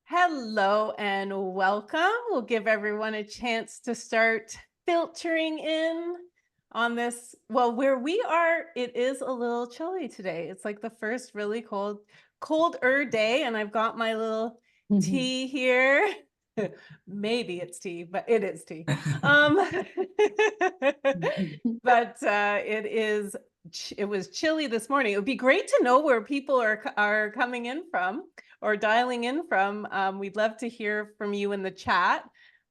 Hello and welcome. We'll give everyone a chance to start filtering in on this. Well, where we are, it is a little chilly today. It's like the first really colder day, and I've got my little tea here. Maybe it's tea, but it is tea. But it was chilly this morning. It would be great to know where people are coming in from or dialing in from. We'd love to hear from you in the chat.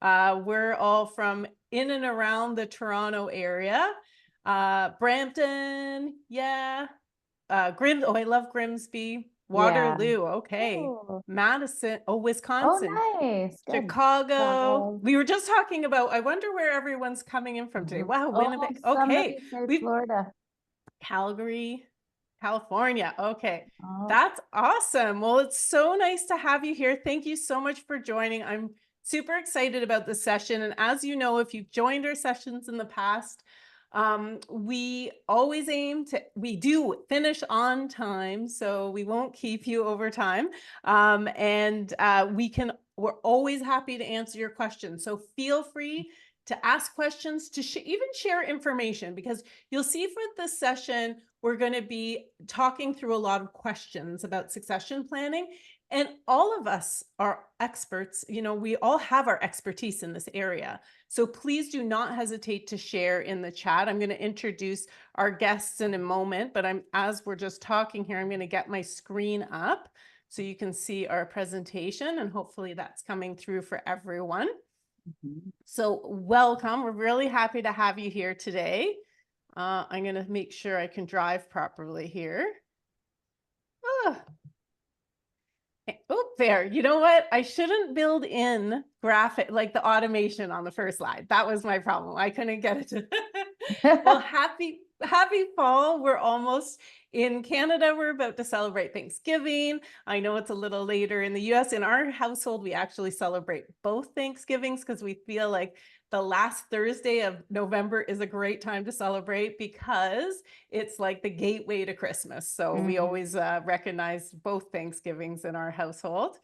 We're all from in and around the Toronto area. Brampton, yeah. Oh, I love Grimsby. Waterloo, okay. Oh. Madison, Wisconsin. Oh, nice. Good. Chicago. We were just talking about, I wonder where everyone's coming in from today. Wow, Winnipeg. Somebody Okay. say Florida. Calgary, California. Okay. Oh. That's awesome. Well, it's so nice to have you here. Thank you so much for joining. I'm super excited about this session. And as you know, if you've joined our sessions in the past, we always we do finish on time, so we won't keep you over time. We're always happy to answer your questions. So feel free to ask questions, to even share information, because you'll see for this session, we're going to be talking through a lot of questions about succession planning. And all of us are experts. You know, we all have our expertise in this area. So please do not hesitate to share in the chat. I'm going to introduce our guests in a moment, but as we're just talking here, I'm going to get my screen up so you can see our presentation, and hopefully that's coming through for everyone. So welcome. We're really happy to have you here today. I'm going to make sure I can drive properly here. Oh, there. You know what? I shouldn't build in graphic, like the automation on the first slide. That was my problem. I couldn't get it to. Well, happy fall. We're almost in Canada. We're about to celebrate Thanksgiving. I know it's a little later in the US. In our household, we actually celebrate both Thanksgivings because we feel like the last Thursday of November is a great time to celebrate because it's like the gateway to Christmas. So we always recognize both Thanksgivings in our household.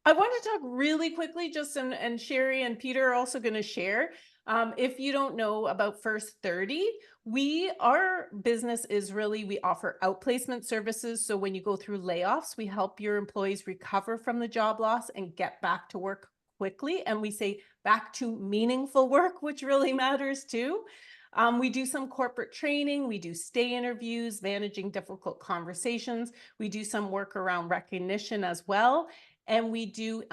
I want to talk really quickly, and Shari and Peter are also going to share. If you don't know about First 30, our business is really, we offer outplacement services. So when you go through layoffs, we help your employees recover from the job loss and get back to work quickly. And we say back to meaningful work, which really matters too. We do some corporate training. We do stay interviews, managing difficult conversations. We do some work around recognition as well. And we do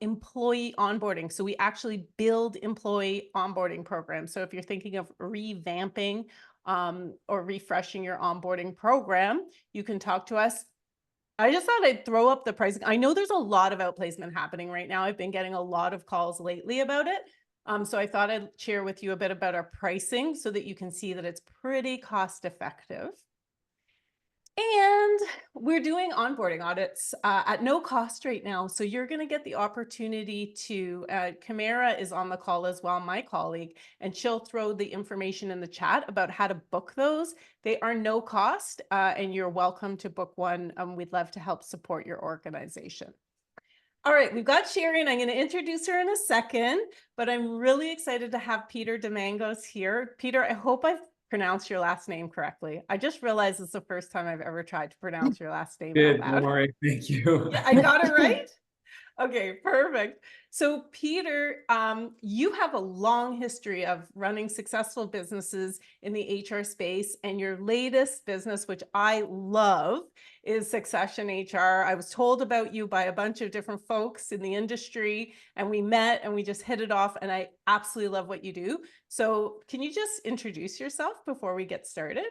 employee onboarding. So we actually build employee onboarding programs. So if you're thinking of revamping or refreshing your onboarding program, you can talk to us. I just thought I'd throw up the pricing. I know there's a lot of outplacement happening right now. I've been getting a lot of calls lately about it. So I thought I'd share with you a bit about our pricing so that you can see that it's pretty cost effective. And we're doing onboarding audits at no cost right now. So you're going to get the opportunity to, Camara is on the call as well, my colleague, and she'll throw the information in the chat about how to book those. They are no cost, and you're welcome to book one. We'd love to help support your organization. All right, we've got Shari, and I'm going to introduce her in a second, but I'm really excited to have Peter Demangos here. Peter, I hope I've pronounced your last name correctly. I just realized it's the first time I've ever tried to pronounce your last name out loud. Don't worry. Thank you. Yeah, I got it right? Okay, perfect. So Peter, you have a long history of running successful businesses in the HR space, and your latest business, which I love, is SuccessionHR. I was told about you by a bunch of different folks in the industry, and we met and we just hit it off, and I absolutely love what you do. So can you just introduce yourself before we get started?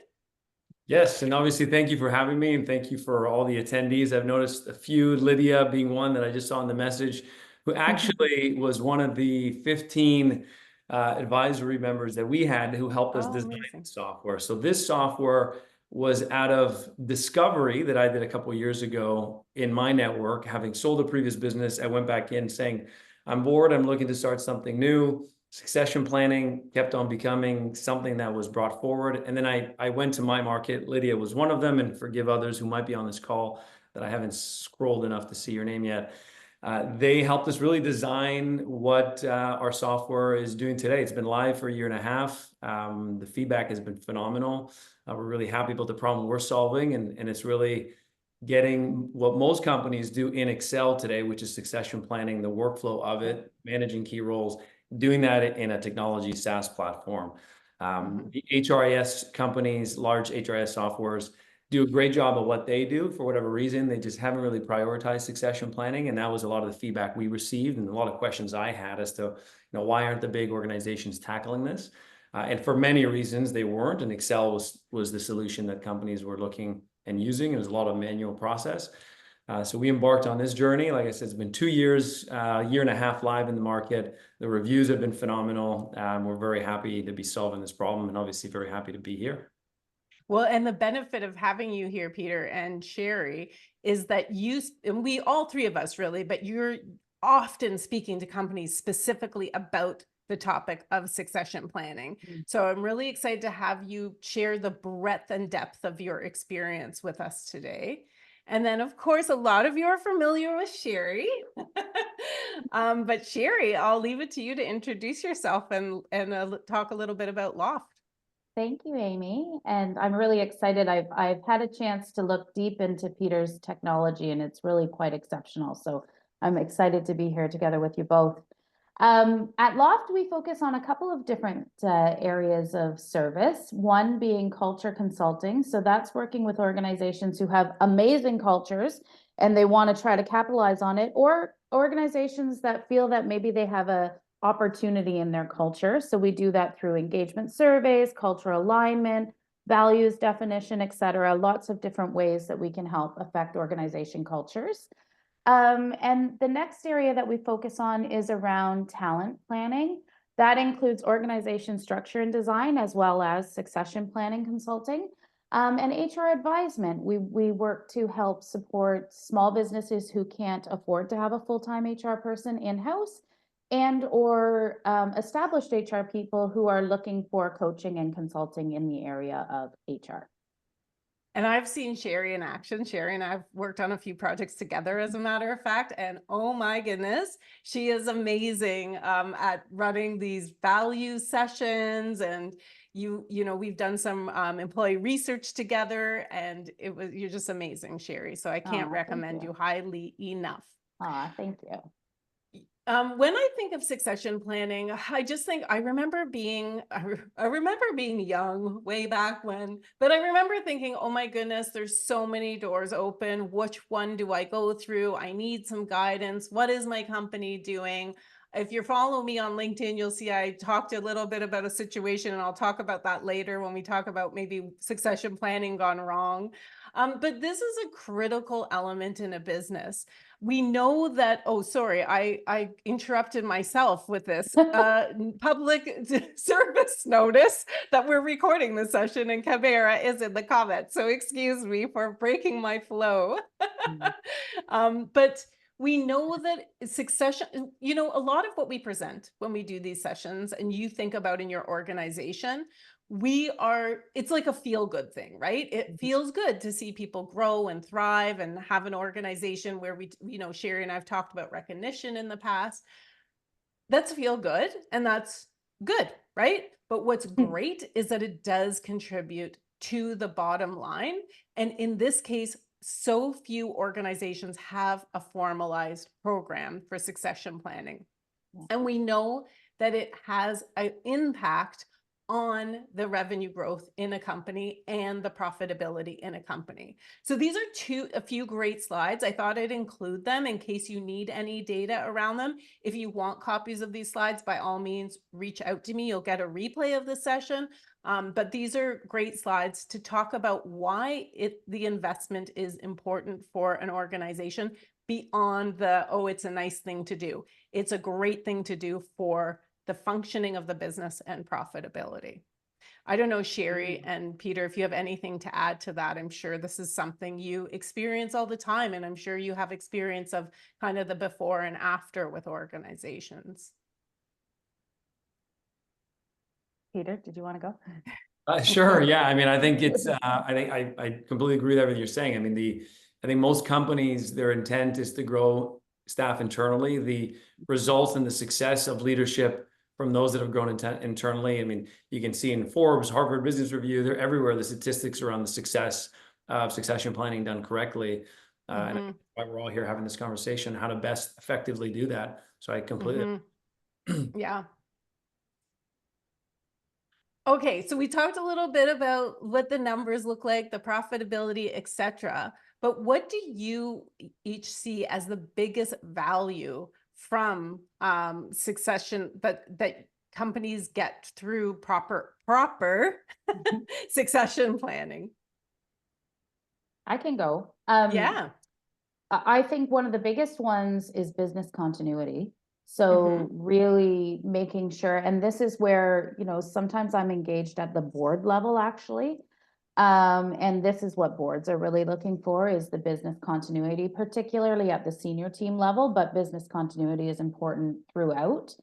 Yes, and obviously thank you for having me, and thank you for all the attendees. I've noticed a few, Lydia being one that I just saw in the message, who actually was one of the 15 advisory members that we had who helped us design software. So this software was out of discovery that I did a couple of years ago in my network. Having sold a previous business, I went back in saying, I'm bored, I'm looking to start something new. Succession planning kept on becoming something that was brought forward. And then I went to my market. Lydia was one of them, and forgive others who might be on this call that I haven't scrolled enough to see your name yet. They helped us really design what our software is doing today. It's been live for a year and a half. The feedback has been phenomenal. We're really happy about the problem we're solving, and it's really getting what most companies do in Excel today, which is succession planning, the workflow of it, managing key roles, doing that in a technology SaaS platform. The HRIS companies, large HRIS softwares, do a great job of what they do. For whatever reason, they just haven't really prioritized succession planning, and that was a lot of the feedback we received and a lot of questions I had as to, why aren't the big organizations tackling this? And for many reasons, they weren't, and Excel was the solution that companies were looking and using. It was a lot of manual process. So we embarked on this journey. Like I said, it's been 2 years, a year and a half live in the market. The reviews have been phenomenal. We're very happy to be solving this problem, and obviously very happy to be here. Well, and the benefit of having you here, Peter and Shari, is that and we, all three of us really, but you're often speaking to companies specifically about the topic of succession planning. So I'm really excited to have you share the breadth and depth of your experience with us today. And then, of course, a lot of you are familiar with Shari. But Shari, I'll leave it to you to introduce yourself and talk a little bit about LOFT. Thank you, Amy. And I'm really excited. I've had a chance to look deep into Peter's technology, and it's really quite exceptional. So I'm excited to be here together with you both. At LOFT, we focus on a couple of different areas of service, one being culture consulting. So that's working with organizations who have amazing cultures and they want to try to capitalize on it, or organizations that feel that maybe they have a opportunity in their culture. So we do that through engagement surveys, cultural alignment, values definition, etc. Lots of different ways that we can help affect organization cultures. And the next area that we focus on is around talent planning. That includes organization structure and design, as well as succession planning consulting, and HR advisement. We work to help support small businesses who can't afford to have a full-time HR person in-house, and or established HR people who are looking for coaching and consulting in the area of HR. And I've seen Shari in action. Shari and I've worked on a few projects together, as a matter of fact. And oh my goodness, she is amazing at running these value sessions. And you know, we've done some employee research together, and you're just amazing, Shari. So I can't recommend you highly enough. Thank you. When I think of succession planning, I remember being young way back when, but I remember thinking, oh my goodness, there's so many doors open. Which one do I go through? I need some guidance. What is my company doing? If you follow me on LinkedIn, you'll see I talked a little bit about a situation, and I'll talk about that later when we talk about maybe succession planning gone wrong. But this is a critical element in a business. We know that, oh, sorry, I interrupted myself with this public service notice that we're recording this session, and Camera is in the comments. So excuse me for breaking my flow. But we know that succession, you know, a lot of what we present when we do these sessions, and you think about in your organization, it's like a feel-good thing, right? It feels good to see people grow and thrive and have an organization where Shari and I've talked about recognition in the past. That's feel good, and that's good, right? But what's great is that it does contribute to the bottom line. And in this case, so few organizations have a formalized program for succession planning. And we know that it has an impact on the revenue growth in a company and the profitability in a company. So these are a few great slides. I thought I'd include them in case you need any data around them. If you want copies of these slides, by all means, reach out to me. You'll get a replay of the session. But these are great slides to talk about why the investment is important for an organization beyond it's a nice thing to do. It's a great thing to do for the functioning of the business and profitability. I don't know, Shari and Peter, if you have anything to add to that. I'm sure this is something you experience all the time, and I'm sure you have experience of kind of the before and after with organizations. Peter, did you want to go? Sure. Yeah. I mean, I think it's, I completely agree with everything you're saying. I mean, I think most companies, their intent is to grow staff internally, the results and the success of leadership from those that have grown internally. I mean, you can see in Forbes, Harvard Business Review, they're everywhere, the statistics around the success of succession planning done correctly. And that's why we're all here having this conversation, how to best effectively do that. So I completely. Yeah. Okay, so we talked a little bit about what the numbers look like, the profitability, etc. But what do you each see as the biggest value from succession that companies get through proper succession planning? I can go. Yeah. I think one of the biggest ones is business continuity. So really making sure, and this is where, you know, sometimes I'm engaged at the board level actually. And this is what boards are really looking for, is the business continuity, particularly at the senior team level, but business continuity is important throughout.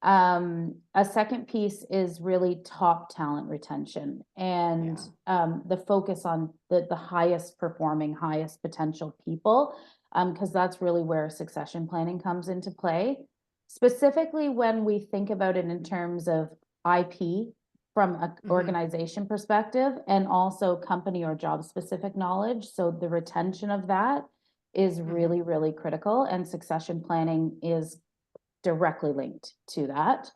A second piece is really top talent retention and the focus on the highest performing, highest potential people, because that's really where succession planning comes into play. Specifically, when we think about it in terms of IP from an organization perspective, and also company or job specific knowledge. So the retention of that is really, really critical, and succession planning is directly linked to that.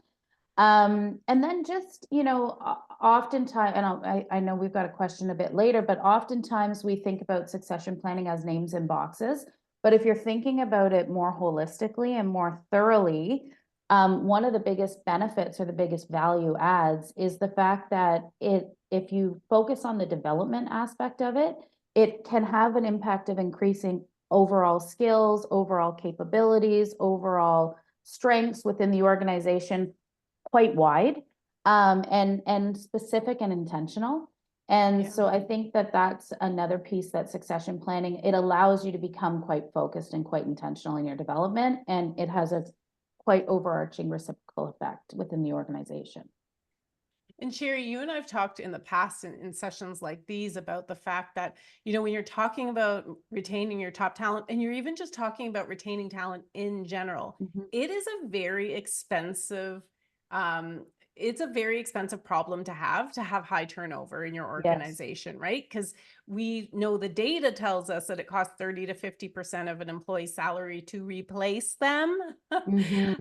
And then just, you know, oftentimes, and I know we've got a question a bit later, but oftentimes we think about succession planning as names and boxes. But if you're thinking about it more holistically and more thoroughly, one of the biggest benefits or the biggest value adds is the fact that if you focus on the development aspect of it, it can have an impact of increasing overall skills, overall capabilities, overall strengths within the organization, quite wide, and specific and intentional. And so I think that that's another piece that succession planning, it allows you to become quite focused and quite intentional in your development, and it has a quite overarching reciprocal effect within the organization. And Shari, you and I've talked in the past in sessions like these about the fact that, you know, when you're talking about retaining your top talent, and you're even just talking about retaining talent in general, it is a very expensive, it's a very expensive problem to have high turnover in your organization, right? Because we know the data tells us that it costs 30 to 50% of an employee's salary to replace them.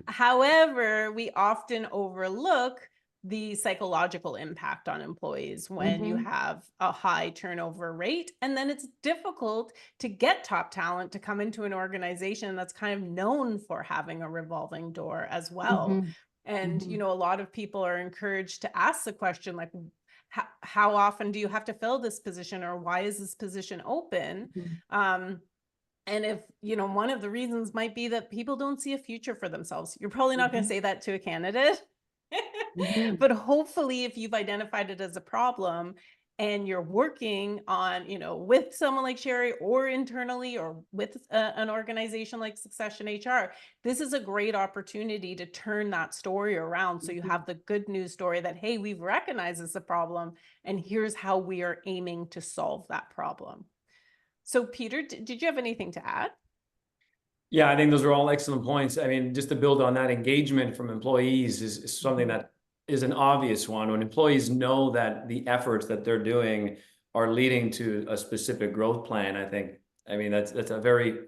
However, we often overlook the psychological impact on employees when you have a high turnover rate. And then it's difficult to get top talent to come into an organization that's kind of known for having a revolving door as well. And, you know, a lot of people are encouraged to ask the question, like, how often do you have to fill this position, or why is this position open? And if, you know, one of the reasons might be that people don't see a future for themselves. You're probably not going to say that to a candidate. But hopefully, if you've identified it as a problem and you're working on, you know, with someone like Shari or internally or with an organization like SuccessionHR, this is a great opportunity to turn that story around. So you have the good news story that, hey, we've recognized this a problem, and here's how we are aiming to solve that problem. So Peter, did you have anything to add? Yeah, I think those are all excellent points. I mean, just to build on that, engagement from employees is something that is an obvious one. When employees know that the efforts that they're doing are leading to a specific growth plan, I mean, that's a very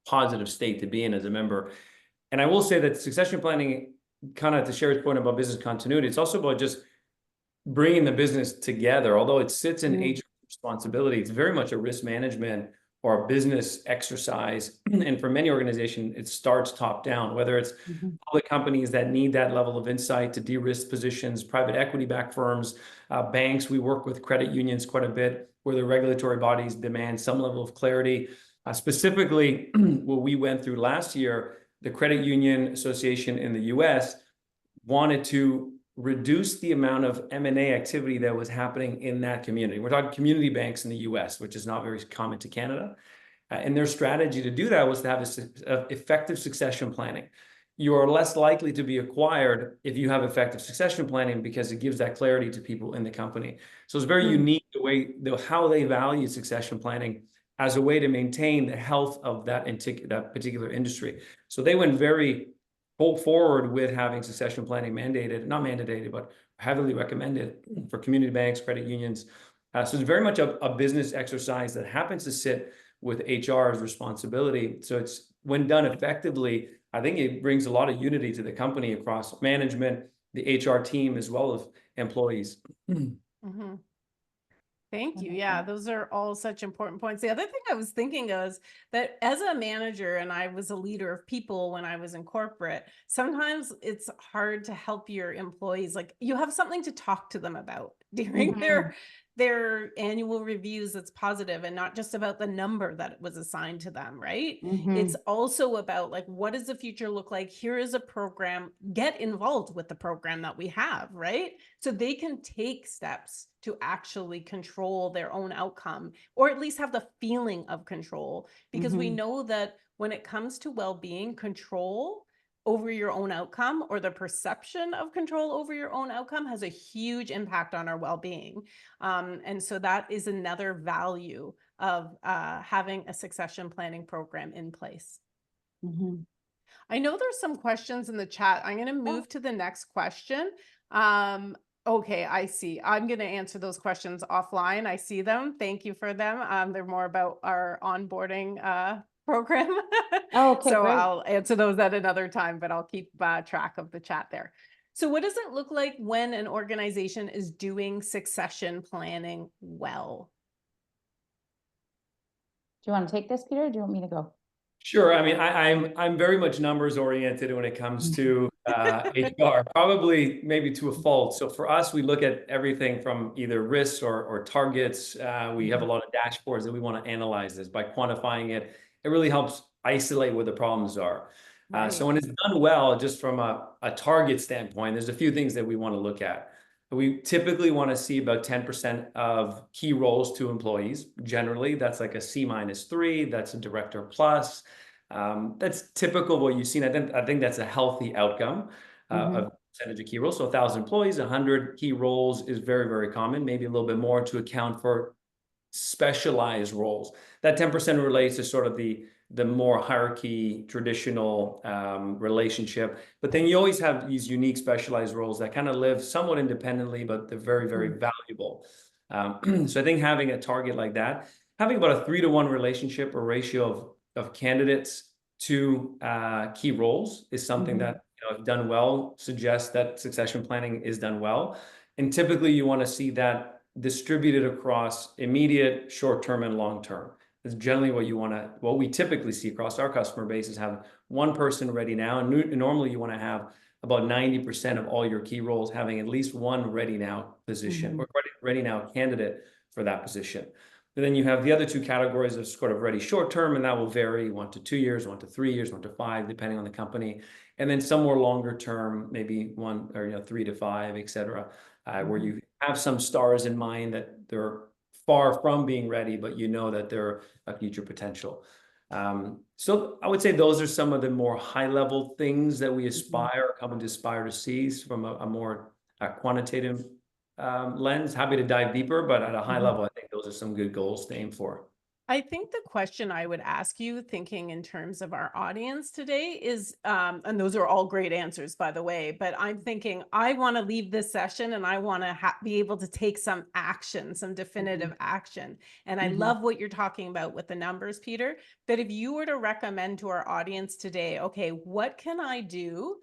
positive state to be in as a member. And I will say that succession planning, kind of to Shari's point about business continuity, it's also about just bringing the business together. Although it sits in HR responsibility, it's very much a risk management or a business exercise. And for many organizations, it starts top down, whether it's public companies that need that level of insight to de-risk positions, private equity-backed firms, banks. We work with credit unions quite a bit, where the regulatory bodies demand some level of clarity. Specifically, what we went through last year, the Credit Union Association in the US wanted to reduce the amount of M&A activity that was happening in that community. We're talking community banks in the US, which is not very common to Canada. And their strategy to do that was to have effective succession planning. You are less likely to be acquired if you have effective succession planning, because it gives that clarity to people in the company. So it's very unique the way, how they value succession planning. as a way to maintain the health of that particular industry. So they went very forward with having succession planning mandated, not mandated, but heavily recommended for community banks, credit unions. So it's very much a business exercise that happens to sit with HR's responsibility. So it's, when done effectively, I think it brings a lot of unity to the company across management, the HR team, as well as employees. Mm-hmm. Thank you. Wonderful. Yeah, those are all such important points. The other thing I was thinking is that as a manager, and I was a leader of people when I was in corporate, sometimes it's hard to help your employees. Like, you have something to talk to them about during their annual reviews that's positive, and not just about the number that was assigned to them, right? It's also about, like, what does the future look like? Here is a program, get involved with the program that we have, right? So they can take steps to actually control their own outcome, or at least have the feeling of control, because we know that when it comes to well-being, control over your own outcome, or the perception of control over your own outcome, has a huge impact on our well-being. And so that is another value of having a succession planning program in place. I know there's some questions in the chat. I'm going to move to the next question. Okay, I see. I'm going to answer those questions offline. I see them. Thank you for them. They're more about our onboarding program. Okay, so great. I'll answer those at another time, but I'll keep track of the chat there. So what does it look like when an organization is doing succession planning well? Do you want to take this, Peter, or do you want me to go? Sure. I mean, I'm very much numbers oriented when it comes to HR, probably maybe to a fault. So for us, we look at everything from either risks or targets. We have a lot of dashboards that we want to analyze this. By quantifying it, it really helps isolate where the problems are. So when it's done well, just from a target standpoint, there's a few things that we want to look at. We typically want to see about 10% of key roles to employees. Generally, that's like a C-3. That's a director plus. That's typical what you've seen. I think that's a healthy outcome of percentage of key roles. So 1,000 employees, 100 key roles is very, very common. Maybe a little bit more to account for specialized roles. That 10% relates to sort of the more hierarchy, traditional relationship. But then you always have these unique specialized roles that kind of live somewhat independently, but they're very, very valuable. So I think having a target like that, having about a 3-to-1 relationship or ratio of candidates to key roles is something that, if done well, suggests that succession planning is done well. And typically you want to see that distributed across immediate, short-term, and long-term. That's generally what we typically see across our customer base, is have one person ready now. And normally you want to have about 90% of all your key roles having at least one ready now position, or ready now candidate for that position. And then you have the other two categories of sort of ready short-term, and that will vary 1 to 2 years, 1 to 3 years, 1 to 5, depending on the company. And then some more longer term, maybe 1 or 3 to 5, et cetera, where you have some stars in mind that they're far from being ready, but you know that they're a future potential. So I would say those are some of the more high-level things that we companies aspire to see from a more quantitative lens. Happy to dive deeper, but at a high level, I think those are some good goals to aim for. I think the question I would ask you, thinking in terms of our audience today, is, and those are all great answers, by the way, but I'm thinking, I want to leave this session and I want to be able to take some action, some definitive action. And I love what you're talking about with the numbers, Peter. But if you were to recommend to our audience today, okay, what can I do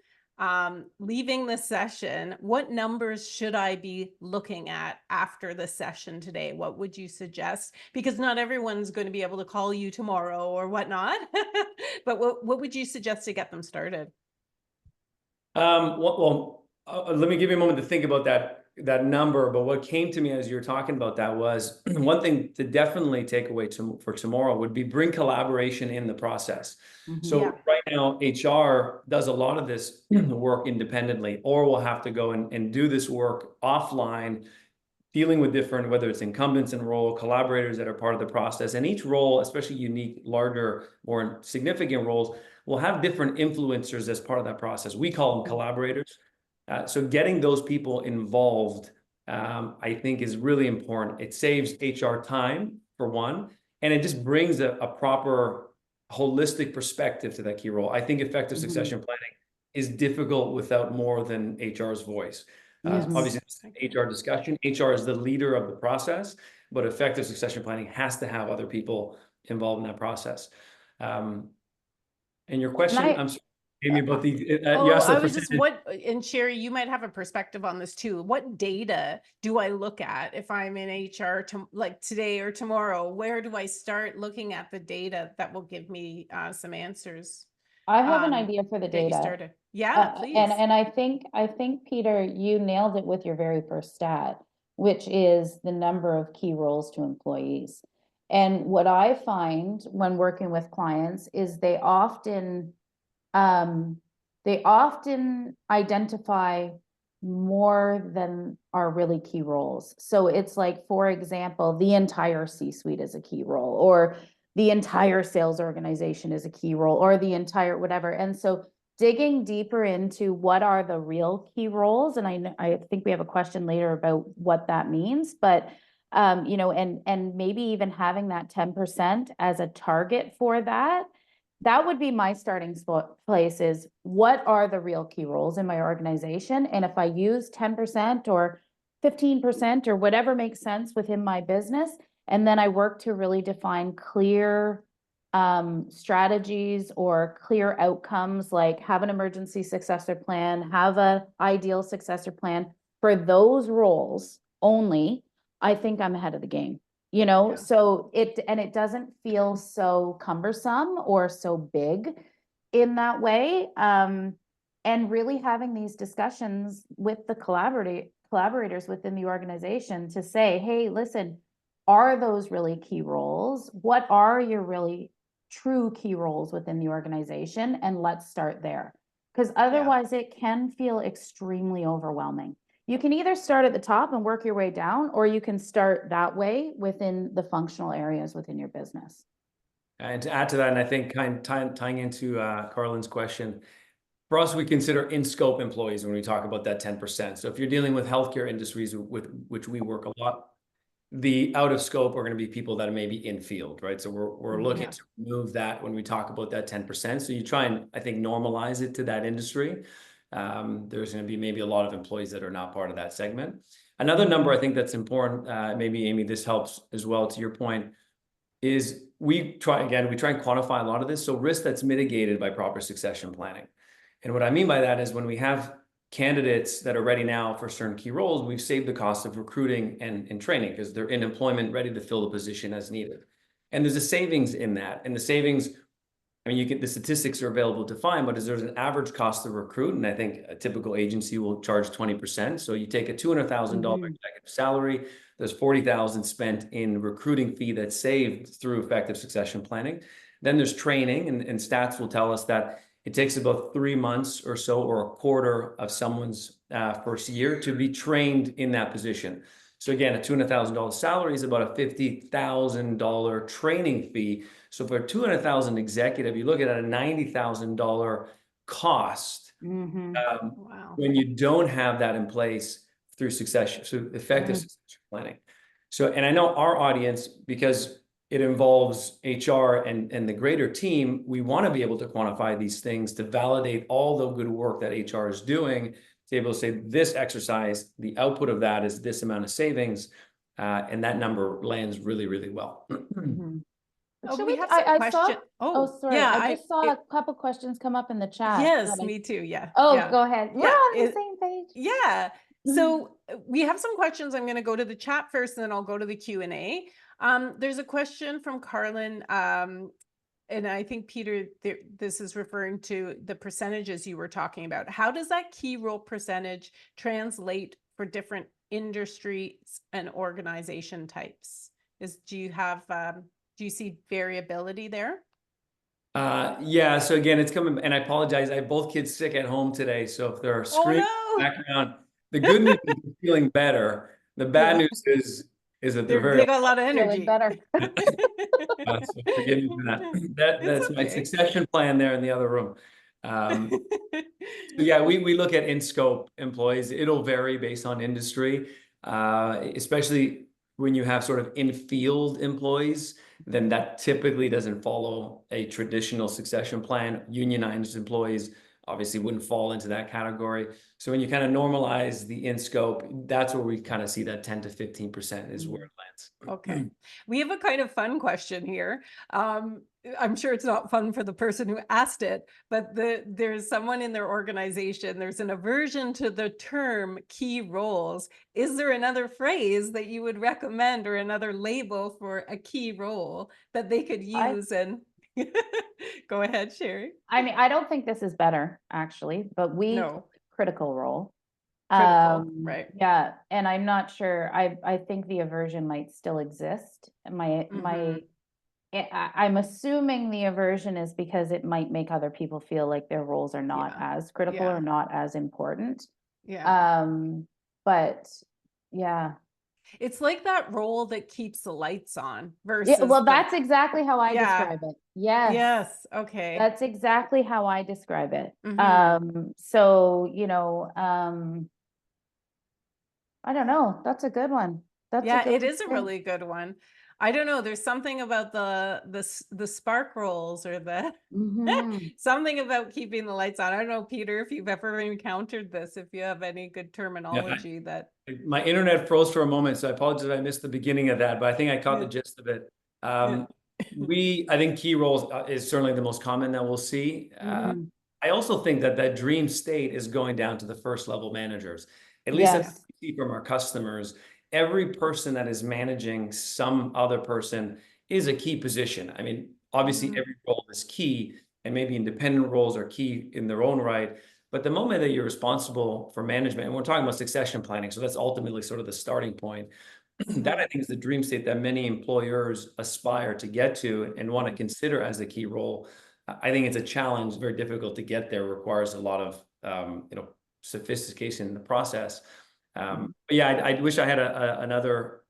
leaving the session? What numbers should I be looking at after the session today? What would you suggest? Because not everyone's going to be able to call you tomorrow or whatnot. But what would you suggest to get them started? Let me give you a moment to think about that number. But what came to me as you were talking about that was one thing to definitely take away for tomorrow would be bring collaboration in the process. So right now, HR does a lot of this work independently, or will have to go and do this work offline, dealing with different, whether it's incumbents in role, collaborators that are part of the process. And each role, especially unique, larger, more significant roles, will have different influencers as part of that process. We call them collaborators. So getting those people involved, I think, is really important. It saves HR time, for one, And it just brings a proper holistic perspective to that key role. I think effective succession planning is difficult without more than HR's voice. Obviously, it's an HR discussion. HR is the leader of the process, but effective succession planning has to have other people involved in that process. And your question, I'm sorry, Amy, about the, you asked the percentage. And Shari, you might have a perspective on this too. What data do I look at if I'm in HR like today or tomorrow? Where do I start looking at the data that will give me some answers? I have an idea for the data. Yeah, please. And I think, Peter, you nailed it with your very first stat, which is the number of key roles to employees. And what I find when working with clients is they often identify more than are really key roles. So it's like, for example, the entire C-suite is a key role, or the entire sales organization is a key role, or the entire whatever. And so digging deeper into what are the real key roles, and I think we have a question later about what that means, but you know, and maybe even having that 10% as a target for that would be my starting place. Is what are the real key roles in my organization? And if I use 10% or 15% or whatever makes sense within my business, and then I work to really define clear strategies or clear outcomes, like have an emergency successor plan, have an ideal successor plan for those roles only, I think I'm ahead of the game. You know, so it doesn't feel so cumbersome or so big in that way. And really having these discussions with the collaborators within the organization to say, hey, listen, are those really key roles? What are your really true key roles within the organization? And let's start there. Because otherwise it can feel extremely overwhelming. You can either start at the top and work your way down, or you can start that way within the functional areas within your business. And to add to that, and I think tying into Carlin's question, for us, we consider in-scope employees when we talk about that 10%. So if you're dealing with healthcare industries with which we work a lot, the out of scope are going to be people that are maybe in field, right? So we're looking to remove that when we talk about that 10%. So you try and, I think, normalize it to that industry. There's going to be maybe a lot of employees that are not part of that segment. Another number I think that's important, maybe Amy, this helps as well to your point, is we try and quantify a lot of this. So risk that's mitigated by proper succession planning. And what I mean by that is when we have candidates that are ready now for certain key roles, we've saved the cost of recruiting and training because they're in employment, ready to fill the position as needed. And there's a savings in that. And the savings, I mean, the statistics are available to find, but there's an average cost to recruit. And I think a typical agency will charge 20%. So you take a $200,000 executive salary, there's $40,000 spent in recruiting fee that's saved through effective succession planning. Then there's training, and stats will tell us that it takes about 3 months or so, or a quarter of someone's first year to be trained in that position. So again, a $200,000 salary is about a $50,000 training fee. So for a $200,000 executive, you look at a $90,000 cost when you don't have that in place through succession, so effective succession planning. So, and I know our audience, because it involves HR and the greater team, we want to be able to quantify these things to validate all the good work that HR is doing, to be able to say this exercise, the output of that is this amount of savings, and that number lands really, really well. We have some questions. Sorry. I just saw a couple questions come up in the chat. Yes, me too. Yeah. Go ahead. We're on the same page. Yeah. So we have some questions. I'm going to go to the chat first, and then I'll go to the Q&A. There's a question from Carlin, and I think, Peter, this is referring to the percentages you were talking about. How does that key role percentage translate for different industries and organization types? Do you see variability there? Yeah. So again, it's coming, and I apologize. I have both kids sick at home today. So if there are screams in the background, the good news is they're feeling better. The bad news is that they got a lot of energy. Better. So forgive me for that. That's my succession plan there in the other room. So yeah, we look at in-scope employees. It'll vary based on industry, especially when you have sort of in-field employees, then that typically doesn't follow a traditional succession plan. Unionized employees obviously wouldn't fall into that category. So when you kind of normalize the in scope, that's where we kind of see that 10 to 15% is where it lands. Okay. We have a kind of fun question here. I'm sure it's not fun for the person who asked it, but there's someone in their organization, there's an aversion to the term key roles. Is there another phrase that you would recommend or another label for a key role that they could use? And go ahead, Shari. I mean, I don't think this is better, actually, but we No. critical role. Critical, right. Yeah, and I'm not sure. I think the aversion might still exist. I'm assuming the aversion is because it might make other people feel like their roles are not as critical or not as important. Yeah. But yeah. It's like that role that keeps the lights on versus. Yeah, well, that's exactly how I describe it. Yes. Yes. Okay. That's exactly how I describe it. So, I don't know. That's a good one. It is a really good one. I don't know. There's something about the spark rolls or the something about keeping the lights on. I don't know, Peter, if you've ever encountered this, if you have any good terminology that. My internet froze for a moment, so I apologize if I missed the beginning of that, but I think I caught the gist of it. I think key roles is certainly the most common that we'll see. I also think that dream state is going down to the first level managers. At least that's what we see from our customers. Every person that is managing some other person is a key position. I mean, obviously every role is key, and maybe independent roles are key in their own right. But the moment that you're responsible for management, and we're talking about succession planning, so that's ultimately sort of the starting point. That I think is the dream state that many employers aspire to get to and want to consider as a key role. I think it's a challenge, very difficult to get there, requires a lot of sophistication in the process. But yeah, I wish I had another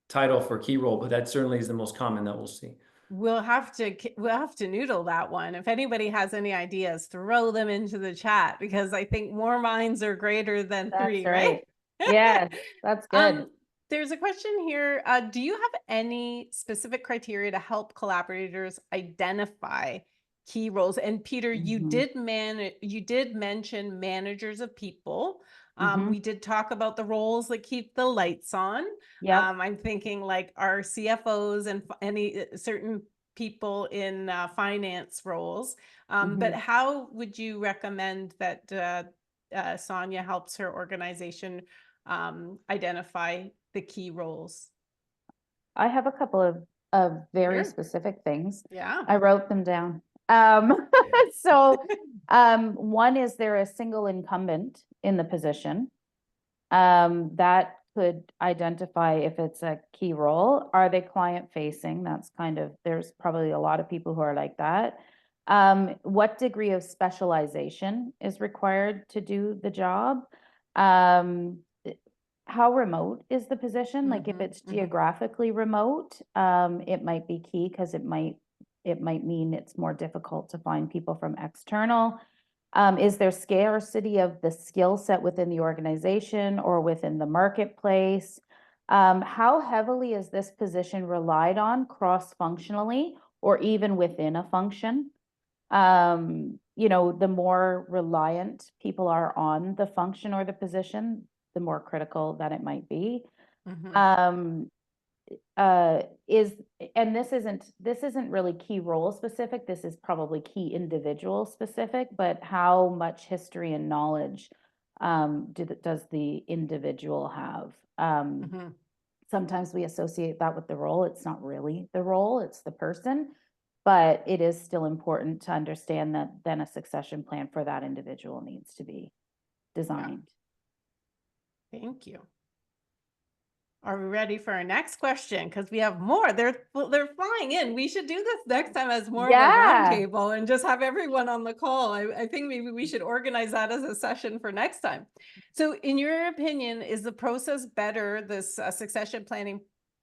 title for key role, but that certainly is the most common that we'll see. We'll have to noodle that one. If anybody has any ideas, throw them into the chat, because I think more minds are greater than three, right? Yes, that's good. There's a question here. Do you have any specific criteria to help collaborators identify key roles? And Peter, you did mention managers of people. We did talk about the roles that keep the lights on. I'm thinking like our CFOs and any certain people in finance roles. But how would you recommend that Sonia helps her organization identify the key roles? I have a couple of very specific things. Yeah. I wrote them down. So one is there a single incumbent in the position? That could identify if it's a key role. Are they client facing? That's there's probably a lot of people who are like that. What degree of specialization is required to do the job? How remote is the position? Like if it's geographically remote, it might be key because it might mean it's more difficult to find people from external. Is there scarcity of the skill set within the organization or within the marketplace? How heavily is this position relied on cross-functionally or even within a function? The more reliant people are on the function or the position, the more critical that it might be. And this isn't really key role specific. This is probably key individual specific, but how much history and knowledge does the individual have? Sometimes we associate that with the role. It's not really the role, it's the person, but it is still important to understand that then a succession plan for that individual needs to be designed. Thank you. Are we ready for our next question? Because we have more. They're flying in. We should do this next time as more of a roundtable and just have everyone on the call. I think maybe we should organize that as a session for next time. So in your opinion, is the process better, this succession planning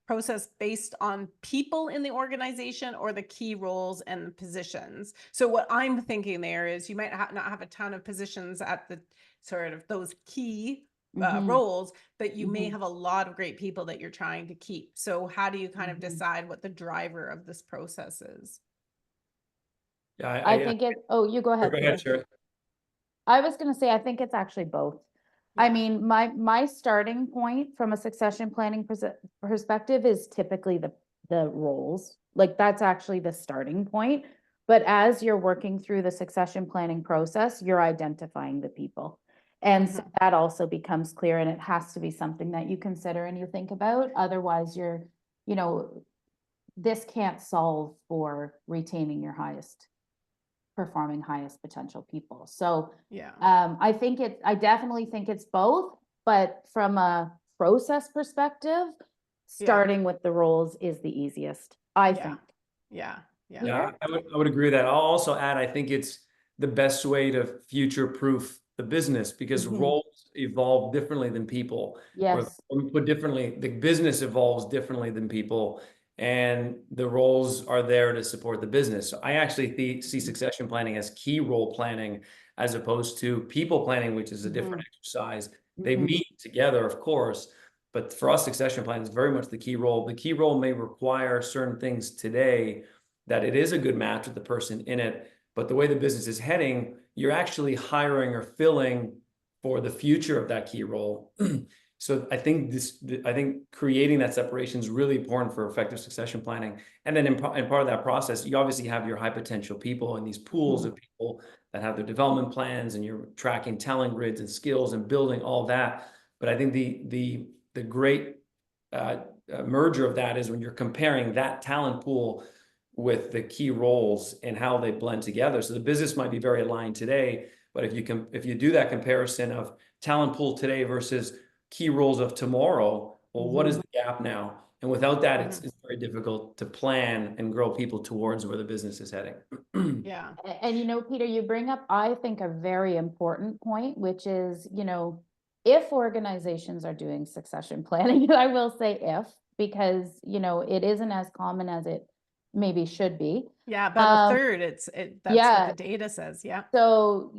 process, based on people in the organization or the key roles and the positions? So what I'm thinking there is you might not have a ton of positions at the sort of those key Mhm. roles, but you may Mhm. have a lot of great people that you're trying to keep. So how do you kind of Mhm. decide what the driver of this process is? Yeah, I think oh, you go go ahead, ahead, Peter. Shari. I was gonna say, I think it's actually both. I Yeah. mean, my starting point from a succession planning perspective is typically the roles. Like that's actually the starting point. But as you're working through the succession planning process, you're identifying the people. And so that also becomes clear, and it has to be something that you consider and you think about. Otherwise, you know, this can't solve for retaining your highest performing, highest potential people. So Yeah. I definitely think it's both, but from a process perspective, starting with the roles is the easiest, I think. Yeah. Yeah. Peter? I would agree with that. I'll also add, I think it's the best way to future-proof the business because Mhm. roles evolve differently than people. Or Yes. let me put differently, the business evolves differently than people, and the roles are there to support the business. So I actually see succession planning as key role planning as opposed to people planning, which is a different exercise. They Mhm. meet together, of course, but for us, succession planning is very much the key role. The key role may require certain things today that it is a good match with the person in it, but the way the business is heading, you're actually hiring or filling for the future of that key role. So I think creating that separation is really important for effective succession planning. And then in part of that process, you obviously have your high potential people and these pools of people that have their development plans, and you're tracking talent grids and skills and building all that. But I think the great merger of that is when you're comparing that talent pool with the key roles and how they blend together. So the business might be very aligned today, but if you do that comparison of talent pool today versus key roles of tomorrow, well, what is the gap now? And without that, it's very difficult to plan and grow people towards where the business is heading. Yeah. And Peter, you bring up, I think, a very important point, which is, if organizations are doing succession planning, and I will say if, because, it isn't as common as it maybe should be. Yeah, about a third, that's what the data says. Yeah. So,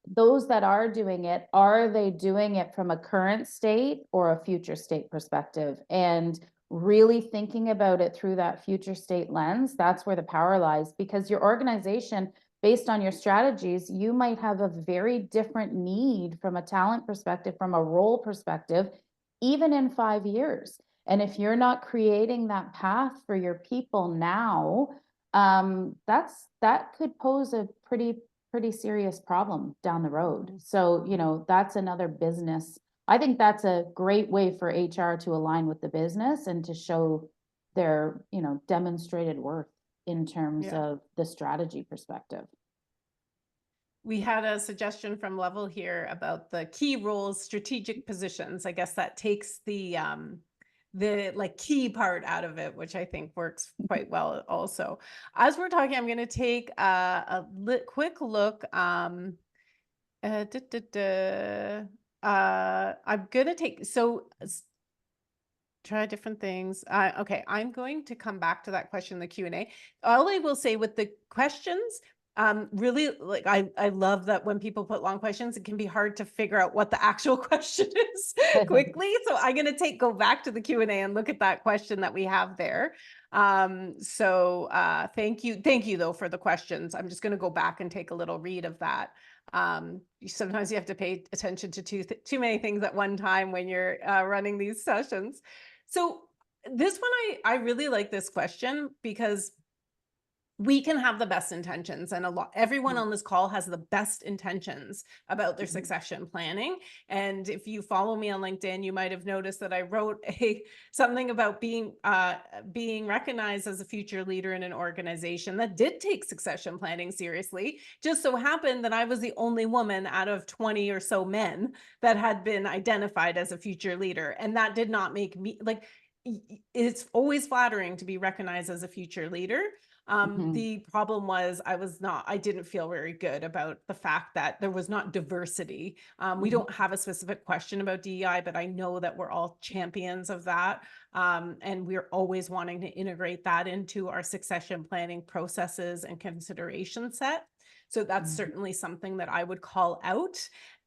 those that are doing it, are they doing it from a current state or a future state perspective? And really thinking about it through that future state lens, that's where the power lies, because your organization, based on your strategies, you might have a very different need from a talent perspective, from a role perspective, even in 5 years. And if you're not creating that path for your people now, that could pose a pretty serious problem down the road. So, that's another business. I think that's a great way for HR to align with the business and to show their, demonstrated worth in terms of the strategy perspective. We had a suggestion from Level here about the key roles, strategic positions. I guess that takes the like key part out of it, which I think works quite well also. As we're talking, I'm going to take a quick look. I'm going to take, try different things. Okay, I'm going to come back to that question in the Q&A. All I will say with the questions, really, like I love that when people put long questions, it can be hard to figure out what the actual question is quickly. So I'm going to go back to the Q&A and look at that question that we have there. Thank you though for the questions. I'm just going to go back and take a little read of that. Sometimes you have to pay attention to too many things at one time when you're running these sessions. So this one, I really like this question because we can have the best intentions, and everyone on this call has the best intentions about their succession planning. And if you follow me on LinkedIn, you might have noticed that I wrote something about being recognized as a future leader in an organization that did take succession planning seriously. Just so happened that I was the only woman out of 20 or so men that had been identified as a future leader, and that did not make me like. It's always flattering to be recognized as a future leader. The problem was I didn't feel very good about the fact that there was not diversity. We don't have a specific question about DEI, but I know that we're all champions of that. And we're always wanting to integrate that into our succession planning processes and consideration set. So that's certainly something that I would call out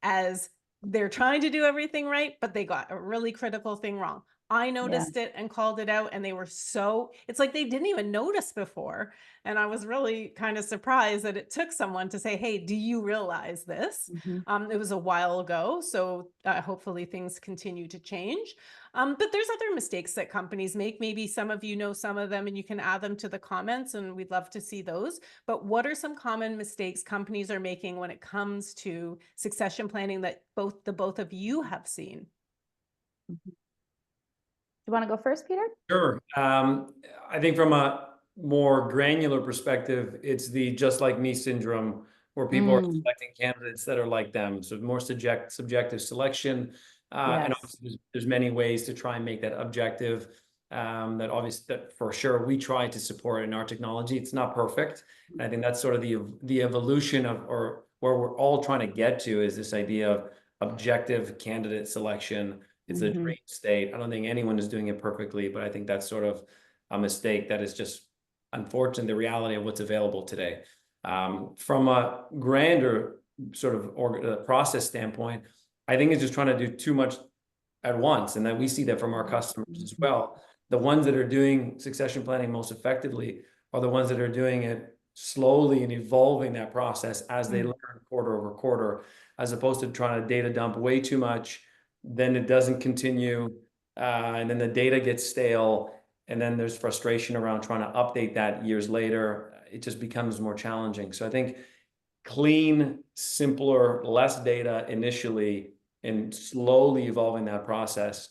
as they're trying to do everything right, but they got a really critical thing wrong. I Yeah. noticed it and called it out, and they were so, it's like they didn't even notice before. And I was really kind of surprised that it took someone to say, hey, do you realize this? Mhm. It was a while ago, so hopefully things continue to change. But there's other mistakes that companies make. Maybe some of you know some of them and you can add them to the comments, and we'd love to see those. But what are some common mistakes companies are making when it comes to succession planning that the both of you have seen? You want to go first, Peter? Sure. I think from a more granular perspective, it's the just like me syndrome, where people are Mm, selecting candidates that are like them. So more subjective selection. And yes. obviously there's many ways to try and make that objective. That for sure we try to support in our technology. It's not perfect. And I think that's sort of the evolution of, or where we're all trying to get to, is this idea of objective candidate selection. It's a Mhm. dream state. I don't think anyone is doing it perfectly, but I think that's sort of a mistake that is just unfortunately the reality of what's available today. From a grander sort of process standpoint, I think it's just trying to do too much at once. And then we see that from our customers as well. The ones that are doing succession planning most effectively are the ones that are doing it slowly and evolving that process as they learn quarter over quarter, as opposed to trying to data dump way too much. Then it doesn't continue, and then the data gets stale, and then there's frustration around trying to update that years later. It just becomes more challenging. So I think clean, simpler, less data initially, and slowly evolving that process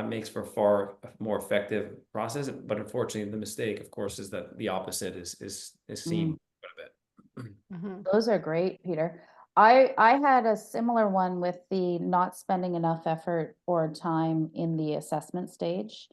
makes for far more effective process. But unfortunately, the mistake, of course, is that the opposite is seen quite a bit. Mhm. Those are great, Peter. I had a similar one with the not spending enough effort or time in the assessment stage.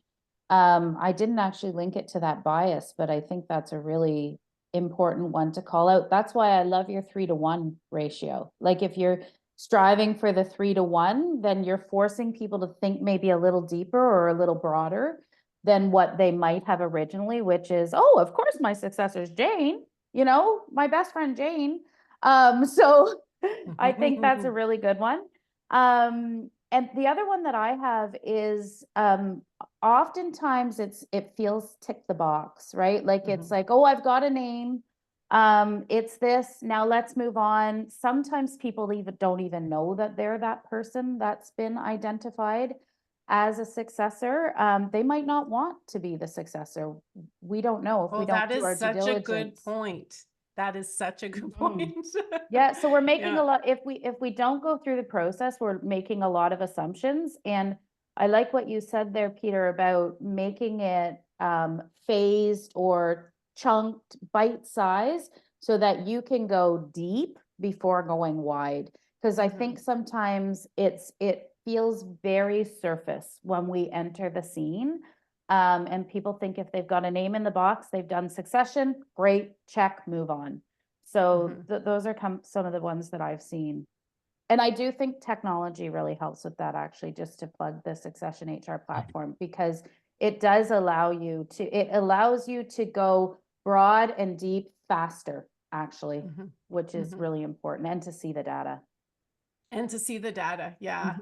I didn't actually link it to that bias, but I think that's a really important one to call out. That's why I love your 3-to-1 ratio. Like if you're striving for the 3-to-1, then you're forcing people to think maybe a little deeper or a little broader than what they might have originally, which is, oh, of course my successor is Jane, my best friend Jane. So I think that's a really good one. And the other one that I have is oftentimes it feels tick the box, right? Like it's like, oh, I've got a name. It's this, now let's move on. Sometimes people don't even know that they're that person that's been identified as a successor. They might not want to be the successor. We don't know if we Well, don't that do our is due such a good diligence. point. That is such a good Mhm. point. Yeah, so we're making Yeah. a lot, if we don't go through the process, we're making a lot of assumptions. And I like what you said there, Peter, about making it phased or chunked, bite size, so that you can go deep before going wide. Because I think sometimes it feels very surface when we enter the scene. And people think if they've got a name in the box, they've done succession, great, check, move on. So those are some of the ones that I've seen. And I do think technology really helps with that, actually, just to plug the SuccessionHR platform, because it allows you to go broad and deep faster, actually, which is really important, and to see the data. And to see the data. Yeah.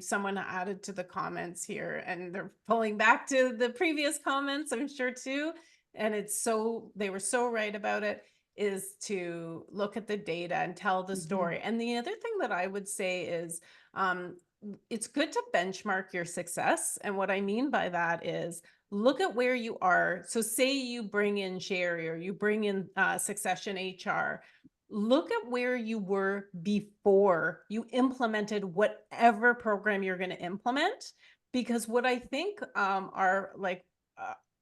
Someone added to the comments here, and they're pulling back to the previous comments, I'm sure too. And they were so right about it, is to look at the data and tell the story. And the other thing that I would say is, it's good to benchmark your success. And what I mean by that is, look at where you are. So say you bring in Shari, or you bring in SuccessionHR. Look at where you were before you implemented whatever program you're going to implement. Because what I think are like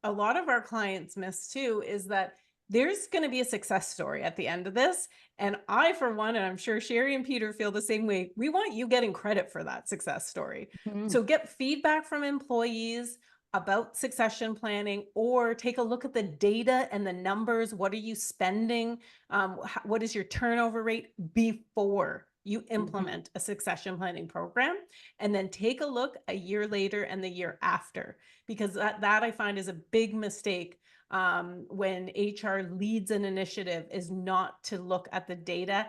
a lot of our clients miss too is that there's going to be a success story at the end of this. And I, for one, and I'm sure Shari and Peter feel the same way, we want you getting credit for that success story. So get feedback from employees about succession planning, or take a look at the data and the numbers. What are you spending? What is your turnover rate before you implement a succession planning program? And then take a look a year later and the year after, because that I find is a big mistake when HR leads an initiative, is not to look at the data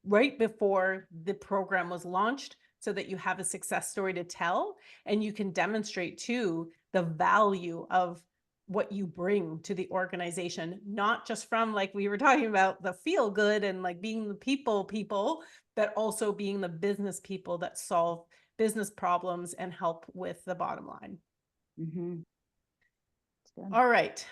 right before the program was launched, so that you have a success story to tell, and you can demonstrate too the value of what you bring to the organization, not just from, like we were talking about, the feel good and like being the people, but also being the business people that solve business problems and help with the bottom line. Mhm. That's good. All right.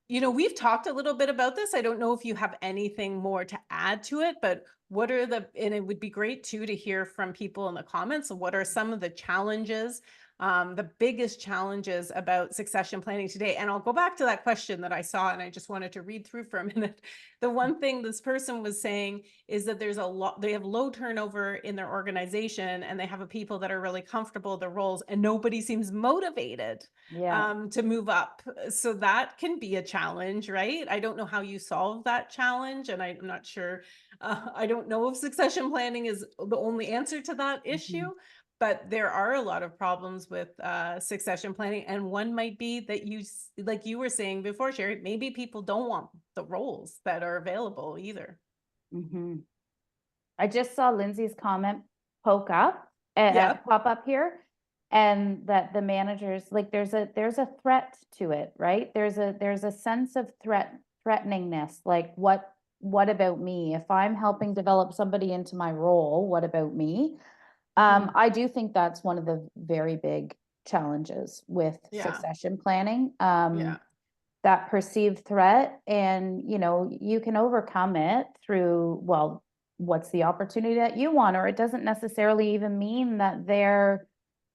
We've talked a little bit about this. I don't know if you have anything more to add to it, but and it would be great too to hear from people in the comments, what are some of the challenges, the biggest challenges about succession planning today? And I'll go back to that question that I saw, and I just wanted to read through for a minute. The one thing this person was saying is that they have low turnover in their organization, and they have people that are really comfortable in their roles, and nobody seems motivated Yeah. to move up. So that can be a challenge, right? I don't know how you solve that challenge, and I'm not sure. I don't know if succession planning is the only answer to that issue, but there are a lot of problems with succession planning. And one might be that like you were saying before, Shari, maybe people don't want the roles that are available either. Mm-hmm. I just saw Lindsay's comment pop up here, and that the managers, like there's a threat to it, right? There's a sense of threateningness, like what about me? If I'm helping develop somebody into my role, what about me? I do think that's one of the very big challenges with succession planning. That perceived threat, and you can overcome it through, well, what's the opportunity that you want? Or it doesn't necessarily even mean that they're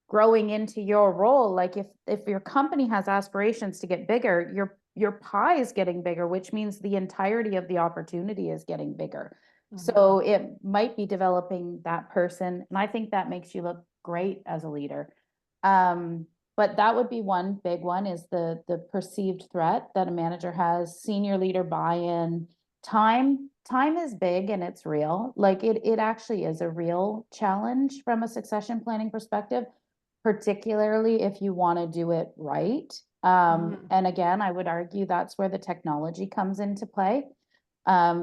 growing into your role. Like if your company has aspirations to get bigger, your pie is getting bigger, which means the entirety of the opportunity is getting bigger. So it might be developing that person, and I think that makes you look great as a leader. But that would be one big one, is the perceived threat that a manager has. Senior leader buy-in. Time is big, and it's real. Like it actually is a real challenge from a succession planning perspective, particularly if you want to do it right. And again, I would argue that's where the technology comes into play,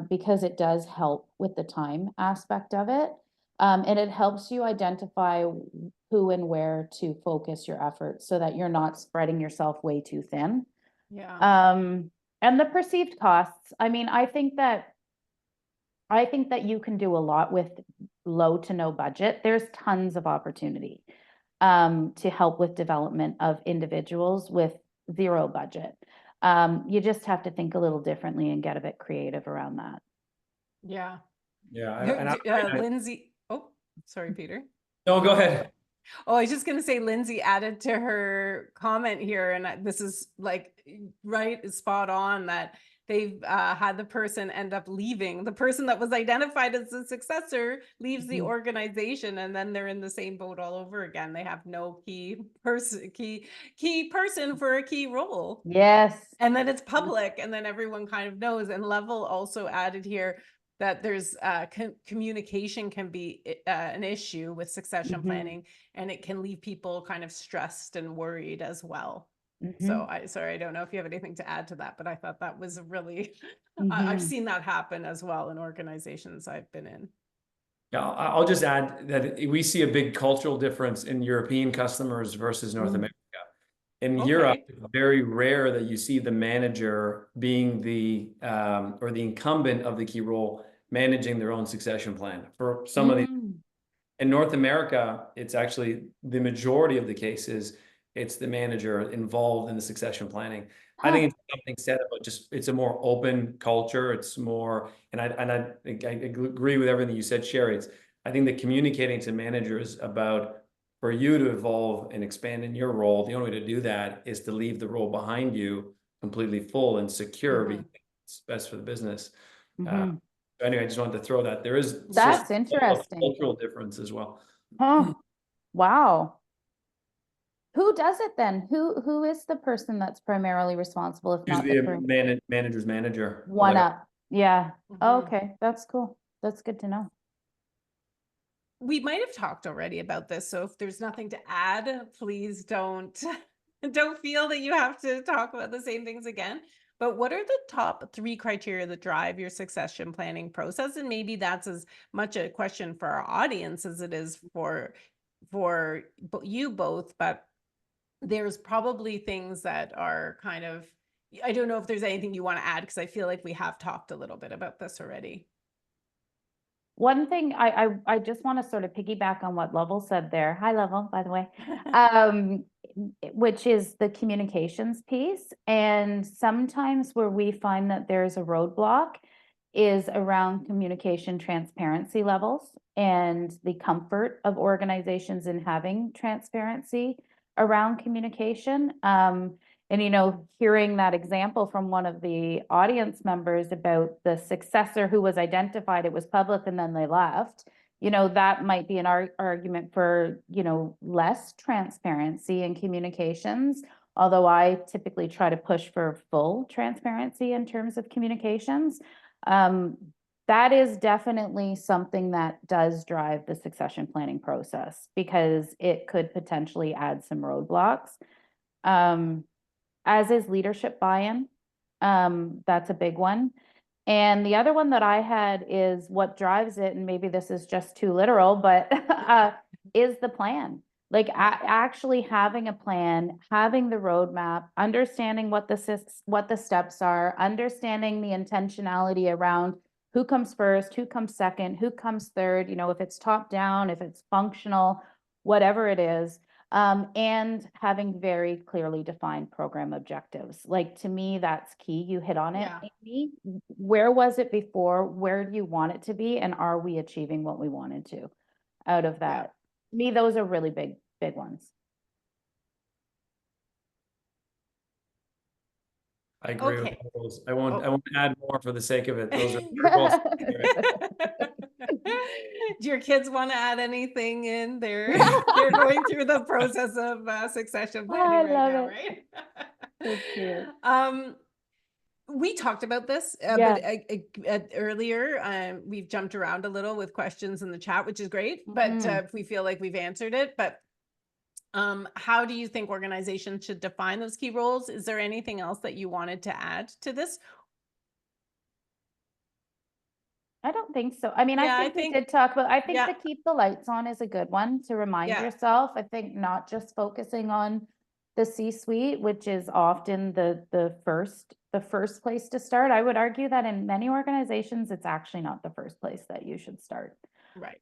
because it does help with the time aspect of it. And it helps you identify who and where to focus your efforts so that you're not spreading yourself way too thin. And the perceived costs, I mean, I think that you can do a lot with low to no budget. There's tons of opportunity to help with development of individuals with zero budget. You just have to think a little differently and get a bit creative around that. Yeah. And Lindsay. Oh, sorry, Peter. No, go ahead. Oh, I was just going to say, Lindsay added to her comment here, and this is like spot on, that they've had the person end up leaving. The person that was identified as the successor leaves the organization, and then they're in the same boat all over again. They have no key person for a key role. Yes. And then it's public, and then everyone kind of knows. And Level also added here that there's communication can be an issue with succession planning, and it can leave people kind of stressed and worried as well. So I don't know if you have anything to add to that, but I thought that was really, I've seen that happen as well in organizations I've been in. Yeah, I'll just add that we see a big cultural difference in European customers versus North America. In Europe, it's very rare that you see the manager being the or the incumbent of the key role managing their own succession plan. For some of the in North America, it's actually the majority of the cases, it's the manager involved in the succession planning. I think it's something said about it's a more open culture. It's more, and I agree with everything you said, Shari. I think that communicating to managers about, for you to evolve and expand in your role, the only way to do that is to leave the role behind you completely full and secure, because it's best for the business. Anyway, I just wanted to throw that. That's interesting. Cultural difference as well. Wow. Who does it then? Who is the person that's primarily responsible, if not the manager's manager? One up. Yeah. Okay, that's cool. That's good to know. We might have talked already about this, so if there's nothing to add, please don't feel that you have to talk about the same things again. But what are the top 3 criteria that drive your succession planning process? And maybe that's as much a question for our audience as it is for you both, but there's probably things that are kind of, I don't know if there's anything you want to add, because I feel like we have talked a little bit about this already. One thing I just want to sort of piggyback on what Lovell said there. Hi, Lovell, by the way. Which is the communications piece. And sometimes where we find that there's a roadblock is around communication transparency levels and the comfort of organizations in having transparency around communication. And, you know, hearing that example from one of the audience members about the successor who was identified, it was public and then they left, you know, that might be an argument for, you know, less transparency in communications. Although I typically try to push for full transparency in terms of communications. That is definitely something that does drive the succession planning process because it could potentially add some roadblocks. As is leadership buy-in. That's a big one. And the other one that I had is what drives it, and maybe this is just too literal, but is the plan. Like actually having a plan, having the roadmap, understanding what the steps are, understanding the intentionality around who comes first, who comes second, who comes third, you know, if it's top down, if it's functional, whatever it is. And having very clearly defined program objectives. Like to me, that's key. You hit on it, Amy. Where was it before? Where do you want it to be? And are we achieving what we wanted to out of that? To me, those are really big ones. I agree with those. I won't add more for the sake of it. Those are Do your kids want to add anything in there? They're going through the process of succession planning right now, right? That's cute. We talked about this, Yeah. but earlier, we've jumped around a little with questions in the chat, which is great, but if we feel like we've answered it, but how do you think organizations should define those key roles? Is there anything else that you wanted to add to this? I don't think so. I mean, I think we did talk about, I think to keep the lights on is a good one to remind yourself. I think not just focusing on the C-suite, which is often the first place to start. I would argue that in many organizations, it's actually not the first place that you should start. Right.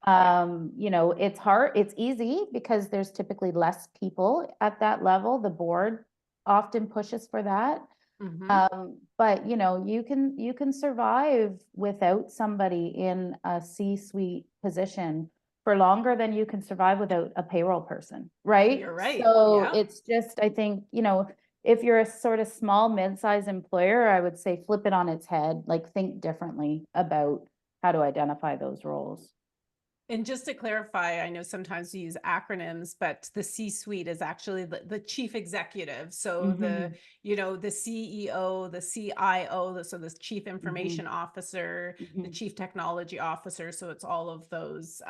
You know, it's hard, it's easy because there's typically less people at that level. The board often pushes for that. But you know, you can survive without somebody in a C-suite position for longer than you can survive without a payroll person, right? You're right. So it's just, I think, you know, if you're a sort of small mid-sized employer, I would say flip it on its head, like think differently about how to identify those roles. And just to clarify, I know sometimes we use acronyms, but the C-suite is actually the chief executive. So the, you know, the CEO, the CIO, so the chief information officer, the chief technology officer. So it's all of those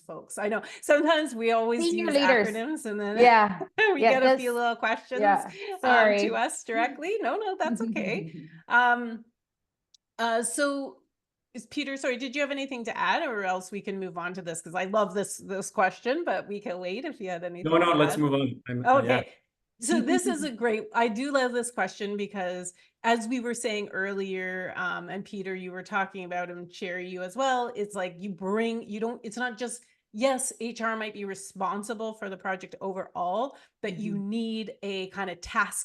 folks. I know sometimes we always use acronyms and then we get a few little questions to us directly. No, that's okay. So Peter, sorry, did you have anything to add, or else we can move on to this? Because I love this question, but we can wait if you had anything. No, let's move on. Okay. So this is a great, I do love this question because as we were saying earlier, and Peter, you were talking about, and Shari, you as well, it's like it's not just, yes, HR might be responsible for the project overall, but you need a kind of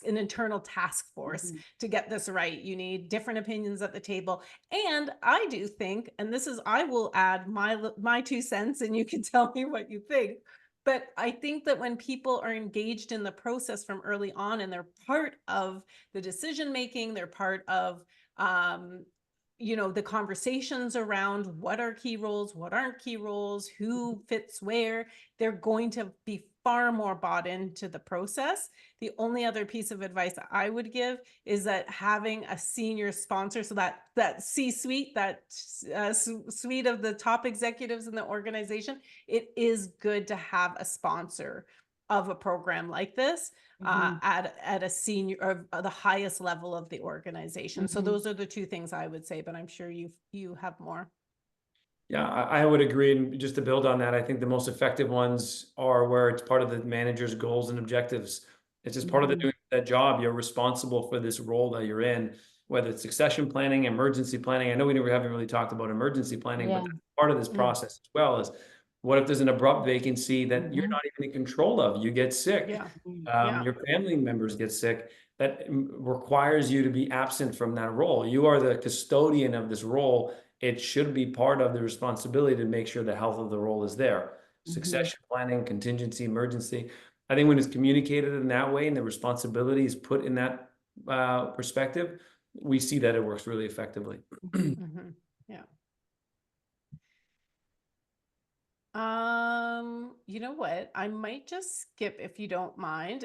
an internal task force to get this right. You need different opinions at the table. And I do think, and I will add my 2 cents and you can tell me what you think. But I think that when people are engaged in the process from early on and they're part of the decision-making, they're part of, you know, the conversations around what are key roles, what aren't key roles, who fits where, they're going to be far more bought into the process. The only other piece of advice I would give is that having a senior sponsor, so that C-suite, that suite of the top executives in the organization, it is good to have a sponsor of a program like this at a senior or the highest level of the organization. So those are the two things I would say, but I'm sure you have more. Yeah, I would agree. And just to build on that, I think the most effective ones are where it's part of the manager's goals and objectives. It's just part of doing that job. You're responsible for this role that you're in, whether it's succession planning, emergency planning. I know we haven't really talked about emergency planning, but that's part of this process as well. Is what if there's an abrupt vacancy that you're not even in control of? You get sick. Your family members get sick. That requires you to be absent from that role. You are the custodian of this role. It should be part of the responsibility to make sure the health of the role is there. Succession planning, contingency, emergency. I think when it's communicated in that way and the responsibility is put in that perspective, we see that it works really effectively. Yeah. You know what? I might just skip if you don't mind.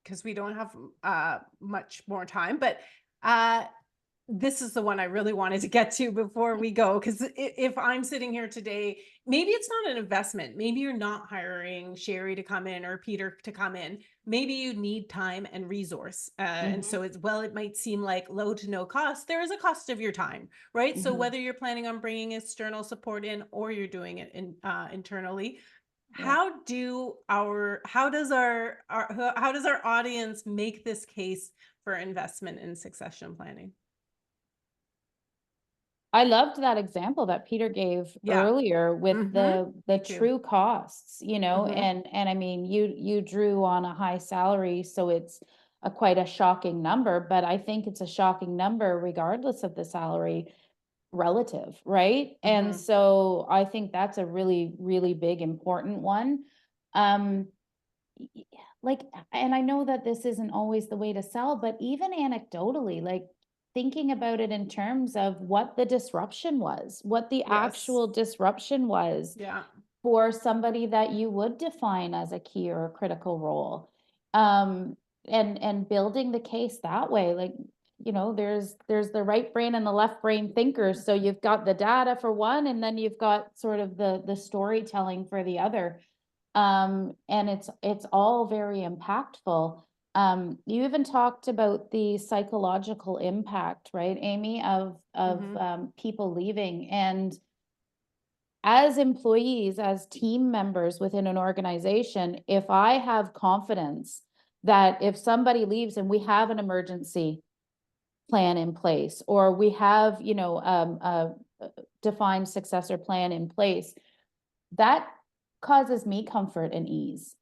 Because we don't have much more time, but this is the one I really wanted to get to before we go. Because if I'm sitting here today, maybe it's not an investment. Maybe you're not hiring Shari to come in or Peter to come in. Maybe you need time and resource. And so it might seem like low to no cost. There is a cost of your time, right? So whether you're planning on bringing external support in or you're doing it internally, how does our audience make this case for investment in succession planning? I loved that example that Peter gave earlier with the true costs, you know, and I mean, you drew on a high salary, so it's quite a shocking number, but I think it's a shocking number regardless of the salary relative, right? And so I think that's a really, really big, important one. Like, and I know that this isn't always the way to sell, but even anecdotally, like thinking about it in terms of what the disruption was, what the actual disruption was for somebody that you would define as a key or a critical role. And building the case that way, like, you know, there's the right brain and the left brain thinkers. So you've got the data for one, and then you've got sort of the storytelling for the other. And it's all very impactful. You even talked about the psychological impact, right, Amy, of people leaving. And as employees, as team members within an organization, if I have confidence that if somebody leaves and we have an emergency plan in place, or we have, you know, a defined successor plan in place, that causes me comfort and ease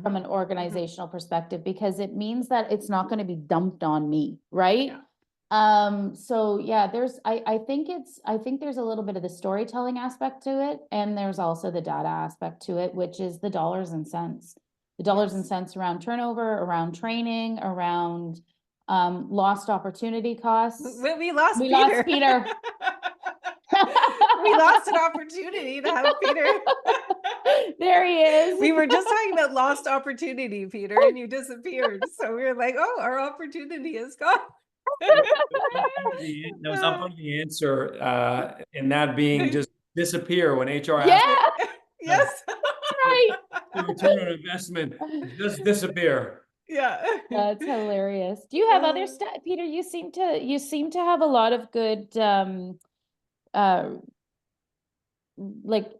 from an organizational perspective, because it means that it's not going to be dumped on me, right? So yeah, I think there's a little bit of the storytelling aspect to it, and there's also the data aspect to it, which is the dollars and cents. The dollars and cents around turnover, around training, around lost opportunity costs. We lost Peter. We lost an opportunity to have Peter. There he is. We were just talking about lost opportunity, Peter, and you disappeared. So we were like, oh, our opportunity is gone. That was up on the answer, and that being just disappear when HR asks. Yes. Right. The return on investment, just disappear. Yeah. That's hilarious. Do you have other stuff, Peter? You seem to have a lot of good like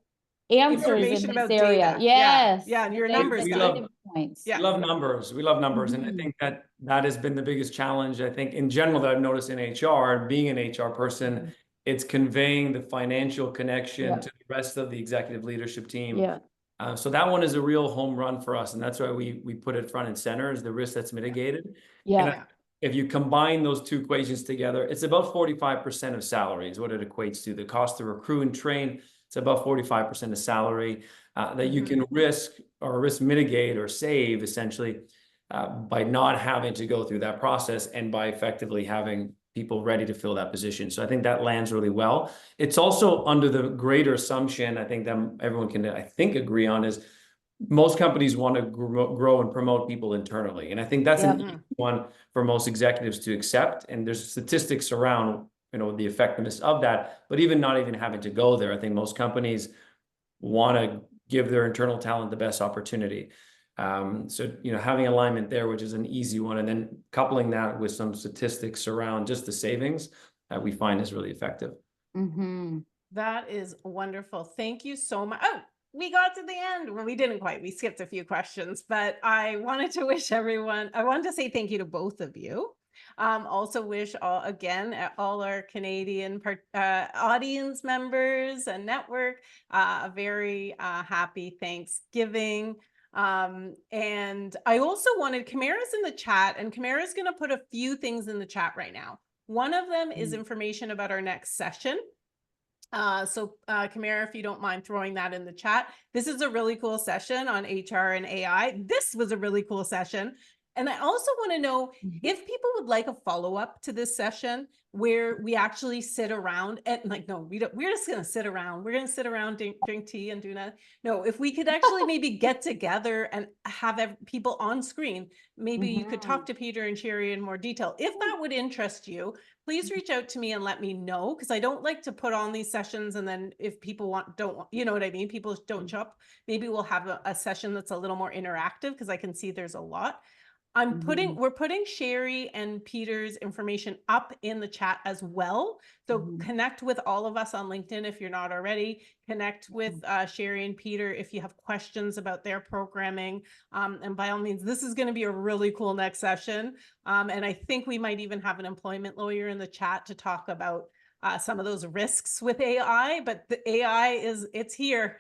answers in this area. Yes. Yeah, and your numbers. We love numbers. We love numbers. And I think that has been the biggest challenge, I think, in general, that I've noticed in HR, being an HR person, it's conveying the financial connection to the rest of the executive leadership team. So that one is a real home run for us. And that's why we put it front and center, is the risk that's mitigated. And if you combine those two equations together, it's about 45% of salary is what it equates to. The cost to recruit and train, it's about 45% of salary that you can risk mitigate or save, essentially, by not having to go through that process and by effectively having people ready to fill that position. So I think that lands really well. It's also under the greater assumption, I think, that everyone can, I think, agree on, is most companies want to grow and promote people internally. And I think that's an easy one for most executives to accept. And there's statistics around, you know, the effectiveness of that, but even not even having to go there, I think most companies want to give their internal talent the best opportunity. So, having alignment there, which is an easy one, and then coupling that with some statistics around just the savings that we find is really effective. Mm-hmm. That is wonderful. Thank you so much. Oh, we got to the end. Well, we didn't quite. We skipped a few questions, but I wanted to say thank you to both of you. Also wish all our Canadian audience members and network a very happy Thanksgiving. And I also wanted, Kamara's in the chat, and Kamara's going to put a few things in the chat right now. One of them is information about our next session. So Kamara, if you don't mind throwing that in the chat, this is a really cool session on HR and AI. This was a really cool session. And I also want to know if people would like a follow-up to this session where we actually sit around and we're just going to sit around. We're going to sit around, drink tea and do nothing. No, if we could actually maybe get together and have people on screen, maybe you could talk to Peter and Shari in more detail. If that would interest you, please reach out to me and let me know, because I don't like to put on these sessions and then if people don't want, you know what I mean? People don't show up. Maybe we'll have a session that's a little more interactive, because I can see there's a lot. We're putting Shari and Peter's information up in the chat as well. So connect with all of us on LinkedIn if you're not already. Connect with Shari and Peter if you have questions about their programming. And by all means, this is going to be a really cool next session. And I think we might even have an employment lawyer in the chat to talk about some of those risks with AI, but the AI it's here.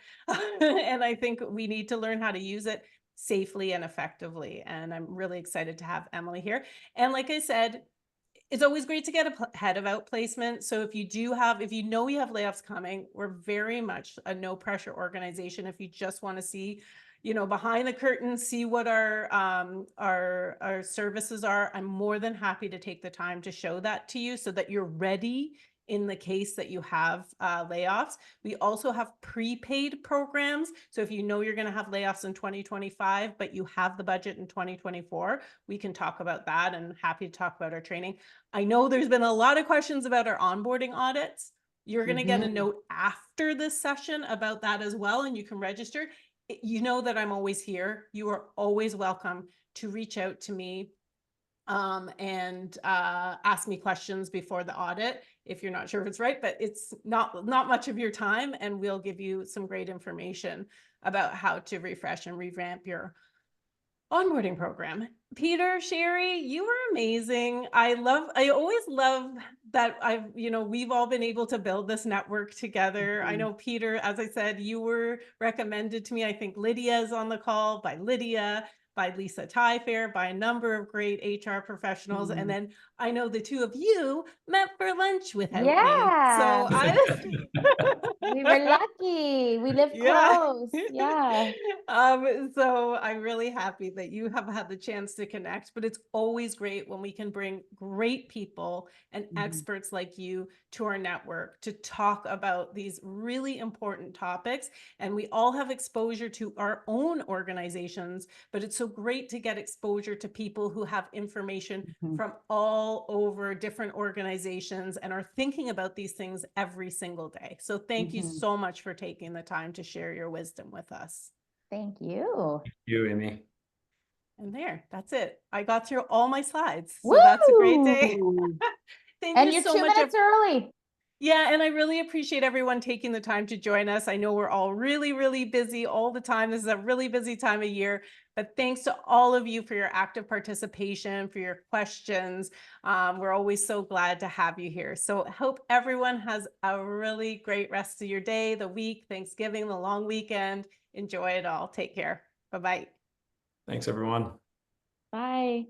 And I think we need to learn how to use it safely and effectively. And I'm really excited to have Emily here. And like I said, it's always great to get ahead of outplacement. So if you know you have layoffs coming, we're very much a no pressure organization. If you just want to see, behind the curtain, see what our services are, I'm more than happy to take the time to show that to you so that you're ready in the case that you have layoffs. We also have prepaid programs. So if you know you're going to have layoffs in 2025, but you have the budget in 2024, we can talk about that, and happy to talk about our training. I know there's been a lot of questions about our onboarding audits. You're going to get a note after this session about that as well, and you can register. You know that I'm always here. You are always welcome to reach out to me and ask me questions before the audit if you're not sure if it's right, but it's not much of your time, and we'll give you some great information about how to refresh and revamp your onboarding program. Peter, Shari, you were amazing. I always love that we've all been able to build this network together. I know, Peter, as I said, you were recommended to me. I think Lydia is on the call, by Lydia, by Lisa Tyfair, by a number of great HR professionals. And then I know the two of you met for lunch without me. So we were lucky. We live close. Yeah. So I'm really happy that you have had the chance to connect, but it's always great when we can bring great people and experts like you to our network to talk about these really important topics. And we all have exposure to our own organizations, but it's so great to get exposure to people who have information from all over different organizations and are thinking about these things every single day. So thank you so much for taking the time to share your wisdom with us. Thank you. Thank you, Amy. And that's it. I got through all my slides. So that's a great day. Thank you so much. 2 minutes early. Yeah, and I really appreciate everyone taking the time to join us. I know we're all really, really busy all the time. This is a really busy time of year, but thanks to all of you for your active participation, for your questions. We're always so glad to have you here. So I hope everyone has a really great rest of your day, the week, Thanksgiving, the long weekend. Enjoy it all. Take care. Bye-bye. Thanks, everyone. Bye.